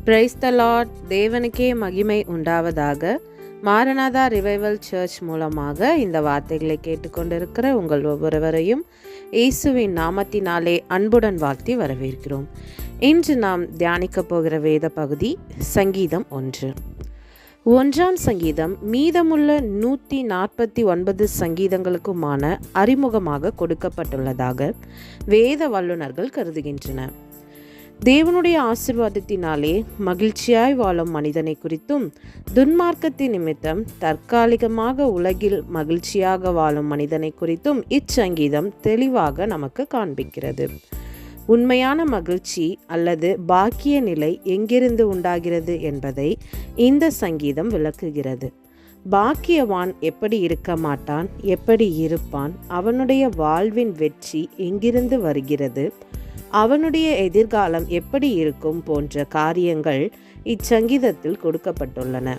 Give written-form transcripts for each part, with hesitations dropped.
Praise the Lord. தேவனுக்கே மகிமை உண்டாவதாக. மாரநாதா ரிவைவல் சர்ச் மூலமாக இந்த வார்த்தைகளை கேட்டுக்கொண்டிருக்கிற உங்கள் ஒவ்வொருவரையும் இயேசுவின் நாமத்தினாலே அன்புடன் வாழ்த்தி வரவேற்கிறோம். இன்று நாம் தியானிக்க போகிற வேத பகுதி சங்கீதம் 1. சங்கீதம் மீதமுள்ள 149 சங்கீதங்களுக்குமான அறிமுகமாக கொடுக்கப்பட்டுள்ளதாக வேத வல்லுநர்கள் கருதுகின்றனர். தேவனுடைய ஆசீர்வாதத்தினாலே மகிழ்ச்சியாய் வாழும் மனிதனை குறித்தும், துன்மார்க்கத்தின் நிமித்தம் தற்காலிகமாக உலகில் மகிழ்ச்சியாக வாழும் மனிதனை குறித்தும் இச்சங்கீதம் தெளிவாக நமக்கு காண்பிக்கிறது. உண்மையான மகிழ்ச்சி அல்லது பாக்கிய நிலை எங்கிருந்து உண்டாகிறது என்பதை இந்த சங்கீதம் விளக்குகிறது. பாக்கியவான் எப்படி இருக்க மாட்டான், எப்படி இருப்பான், அவனுடைய வாழ்வின் வெற்றி எங்கிருந்து வருகிறது, அவனுடைய எதிர்காலம் எப்படி இருக்கும் போன்ற காரியங்கள் இச்சங்கீதத்தில் கொடுக்கப்பட்டுள்ளன.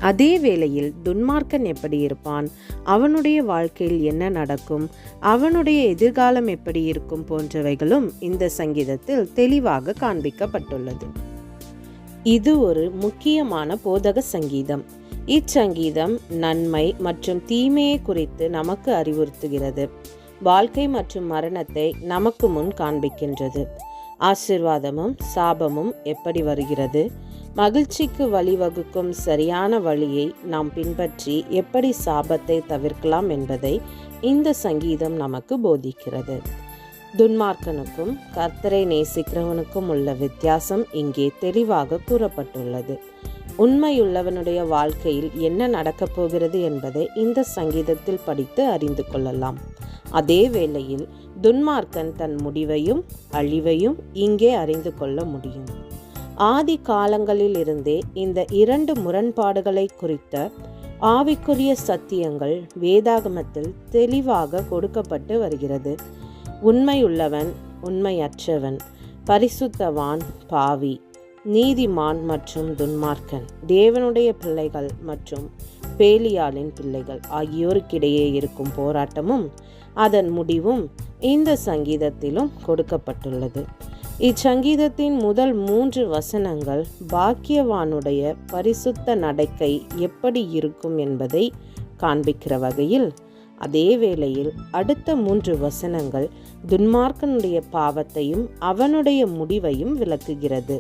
அதே வேளையில் துன்மார்க்கன் எப்படி இருப்பான், அவனுடைய வாழ்க்கையில் என்ன நடக்கும், அவனுடைய எதிர்காலம் எப்படி இருக்கும் போன்றவைகளும் இந்த சங்கீதத்தில் தெளிவாக காண்பிக்கப்பட்டுள்ளது. இது ஒரு முக்கியமான போதக சங்கீதம். இச்சங்கீதம் நன்மை மற்றும் தீமையை குறித்து நமக்கு அறிவுறுத்துகிறது. வாழ்க்கை மற்றும் மரணத்தை நமக்கு முன் காண்பிக்கின்றது. ஆசீர்வாதமும் சாபமும் எப்படி வருகிறது, மகிழ்ச்சிக்கு வழிவகுக்கும் சரியான வழியை நாம் பின்பற்றி எப்படி சாபத்தை தவிர்க்கலாம் என்பதை இந்த சங்கீதம் நமக்கு போதிக்கிறது. துன்மார்க்கனுக்கும் கர்த்தரை நேசிக்கிறவனுக்கும் உள்ள வித்தியாசம் இங்கே தெளிவாக கூறப்பட்டுள்ளது. உண்மையுள்ளவனுடைய வாழ்க்கையில் என்ன நடக்கப் போகிறது என்பதை இந்த சங்கீதத்தில் படித்து அறிந்து கொள்ளலாம். அதே வேளையில் துன்மார்க்கன் தன் முடிவையும் அழிவையும் இங்கே அறிந்து கொள்ள முடியும். ஆதி காலங்களில் இருந்தே இந்த இரண்டு முரண்பாடுகளை குறித்த ஆவிக்குரிய சத்தியங்கள் வேதாகமத்தில் தெளிவாக கொடுக்கப்பட்டு வருகிறது. உண்மையுள்ளவன், உண்மையற்றவன், பரிசுத்தவான், பாவி, நீதிமான் மற்றும் துன்மார்க்கன், தேவனுடைய பிள்ளைகள் மற்றும் பேலியாளின் பிள்ளைகள் ஆகியோருக்கிடையே இருக்கும் போராட்டமும் அதன் முடிவும் இந்த சங்கீதத்திலும் கொடுக்கப்பட்டுள்ளது. இச்சங்கீதத்தின் முதல் 3 வசனங்கள் பாக்கியவானுடைய பரிசுத்த நடக்கை எப்படி இருக்கும் என்பதை காண்பிக்கிற வகையில், அதே வேளையில் அடுத்த 3 வசனங்கள் துன்மார்க்கனுடைய பாவத்தையும் அவனுடைய முடிவையும் விளக்குகிறது.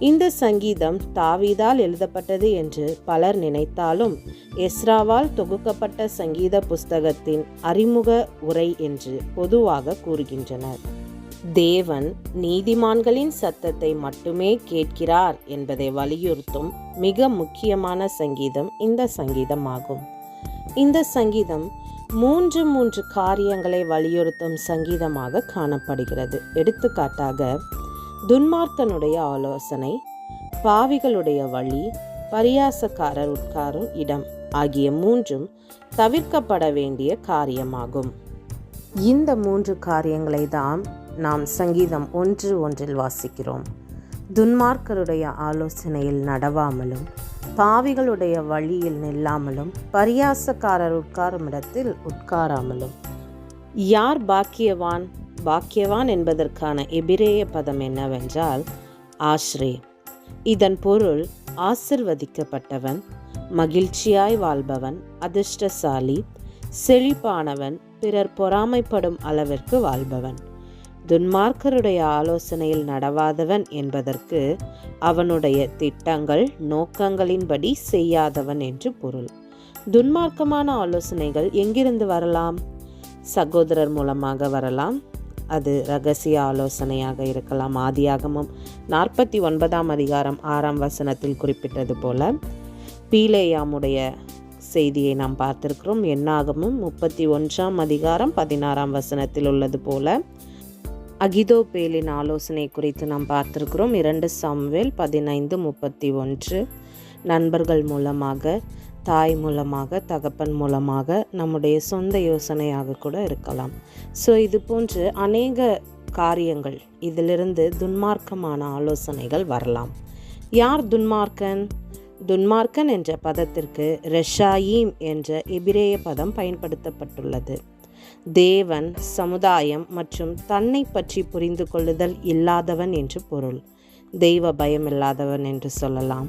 இந்த சங்கீதம் தாவீதால் எழுதப்பட்டது என்று பலர் நினைத்தாலும் எஸ்ராவால் தொகுக்கப்பட்ட சங்கீத புஸ்தகத்தின் அறிமுக உரை என்று பொதுவாக கூறுகின்றனர். தேவன் நீதிமான்களின் சத்தத்தை மட்டுமே கேட்கிறார் என்பதை வலியுறுத்தும் மிக முக்கியமான சங்கீதம் இந்த சங்கீதமாகும். இந்த சங்கீதம் 3 காரியங்களை வலியுறுத்தும் சங்கீதமாக காணப்படுகிறது. எடுத்துக்காட்டாக, துன்மார்க்கனுடைய ஆலோசனை, பாவிகளுடைய வழி, பரியாசக்காரர் உட்காரும் இடம் ஆகிய 3 தவிர்க்கப்பட வேண்டிய காரியமாகும். இந்த 3 காரியங்களை தான் நாம் சங்கீதம் 1:1 வாசிக்கிறோம். துன்மார்க்கருடைய ஆலோசனையில் நடவாமலும், பாவிகளுடைய வழியில் நில்லாமலும், பரியாசக்காரர் உட்காரும் இடத்தில் உட்காராமலும். யார் பாக்கியவான்? பாக்கியவான் என்பதற்கான எபிரேய பதம் என்னவென்றால் ஆஷ்ரே. இதன் பொருள் ஆசிர்வதிக்கப்பட்டவன், மகிழ்ச்சியாய் வாழ்பவன், அதிர்ஷ்டசாலி, செழிப்பானவன், பிறர் பொறாமைப்படும் அளவிற்கு வாழ்பவன். துன்மார்க்கருடைய ஆலோசனையில் நடவாதவன் என்பதற்கு அவனுடைய திட்டங்கள் நோக்கங்களின்படி செய்யாதவன் என்று பொருள். துன்மார்க்கமான ஆலோசனைகள் எங்கிருந்து வரலாம்? சகோதரர் மூலமாக வரலாம். அது இரகசிய ஆலோசனையாக இருக்கலாம். ஆதியாகமம் 49 அதிகாரம் 6 வசனத்தில் குறிப்பிட்டது போல பீலேயாமுடைய செய்தியை நாம் பார்த்திருக்கிறோம். என்னாகமும் 31 அதிகாரம் 16 வசனத்தில் உள்ளது போல அகிதோப்பேலின் ஆலோசனை குறித்து நாம் பார்த்திருக்கிறோம். 2 சாமுவேல் 15:31. நண்பர்கள் மூலமாக, தாய் மூலமாக, தகப்பன் மூலமாக, நம்முடைய சொந்த யோசனையாக கூட இருக்கலாம். ஸோ இது போன்று அநேக காரியங்கள், இதிலிருந்து துன்மார்க்கமான ஆலோசனைகள் வரலாம். யார் துன்மார்க்கன்? துன்மார்க்கன் என்ற பதத்திற்கு ரெஷாயீம் என்ற எபிரேய பதம் பயன்படுத்தப்பட்டுள்ளது. தேவன், சமுதாயம் மற்றும் தன்னை பற்றி புரிந்து கொள்ளுதல் இல்லாதவன் என்று பொருள். தெய்வ பயம் இல்லாதவன் என்று சொல்லலாம்.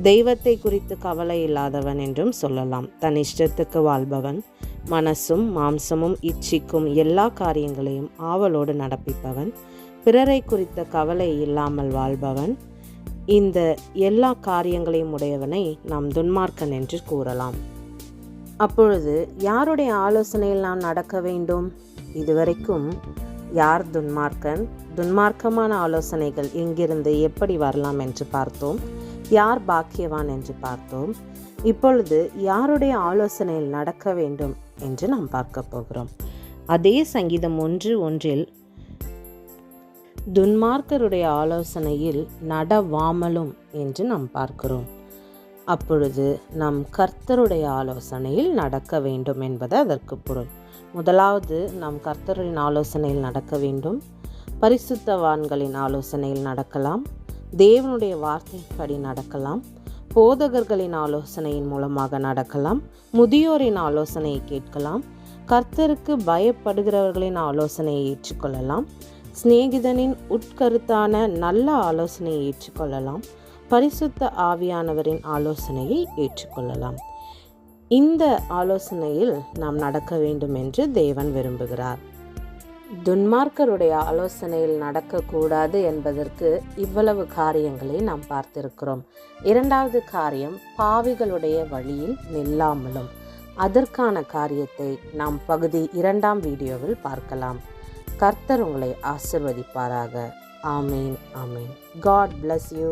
தெய்வத்தை குறித்து கவலை இல்லாதவன் என்றும் சொல்லலாம். தன் இஷ்டத்துக்கு வாழ்பவன், மனசும் மாம்சமும் இச்சிக்கும் எல்லா காரியங்களையும் ஆவலோடு நடப்பிப்பவன், பிறரை குறித்த கவலை இல்லாமல் வாழ்பவன், இந்த எல்லா காரியங்களையும் உடையவனை நாம் துன்மார்க்கன் என்று கூறலாம். அப்பொழுது யாருடைய ஆலோசனையில் நாம் நடக்க வேண்டும்? இதுவரைக்கும் யார் துன்மார்க்கன், துன்மார்க்கமான ஆலோசனைகள் எங்கிருந்து எப்படி வரலாம் என்று பார்த்தோம். யார் பாக்கியவான் என்று பார்த்தோம். இப்பொழுது யாருடைய ஆலோசனையில் நடக்க வேண்டும் என்று நாம் பார்க்க போகிறோம். அதே சங்கீதம் 1:1 துன்மார்க்கருடைய ஆலோசனையில் நடவாமலும் என்று நாம் பார்க்கிறோம். அப்பொழுது நம் கர்த்தருடைய ஆலோசனையில் நடக்க வேண்டும் என்பது அதற்கு பொருள். முதலாவது நாம் கர்த்தரின் ஆலோசனையில் நடக்க வேண்டும். பரிசுத்தவான்களின் ஆலோசனையில் நடக்கலாம். தேவனுடைய வார்த்தைப்படி நடக்கலாம். போதகர்களின் ஆலோசனையின் மூலமாக நடக்கலாம். முதியோரின் ஆலோசனையை கேட்கலாம். கர்த்தருக்கு பயப்படுகிறவர்களின் ஆலோசனையை ஏற்றுக்கொள்ளலாம். சிநேகிதனின் உட்கருத்தான நல்ல ஆலோசனையை ஏற்றுக்கொள்ளலாம். பரிசுத்த ஆவியானவரின் ஆலோசனையை ஏற்றுக்கொள்ளலாம். இந்த ஆலோசனையில் நாம் நடக்க வேண்டும் என்று தேவன் விரும்புகிறார். துன்மார்க்கருடைய ஆலோசனையில் நடக்கக்கூடாது என்பதற்கு இவ்வளவு காரியங்களை நாம் பார்த்திருக்கிறோம். இரண்டாவது காரியம், பாவிகளுடைய வழியில் நில்லாமலும். அதற்கான காரியத்தை நாம் பகுதி 2ஆம் வீடியோவில் பார்க்கலாம். கர்த்தர் உங்களை ஆசிர்வதிப்பாராக. ஆமீன், ஆமீன். God bless you.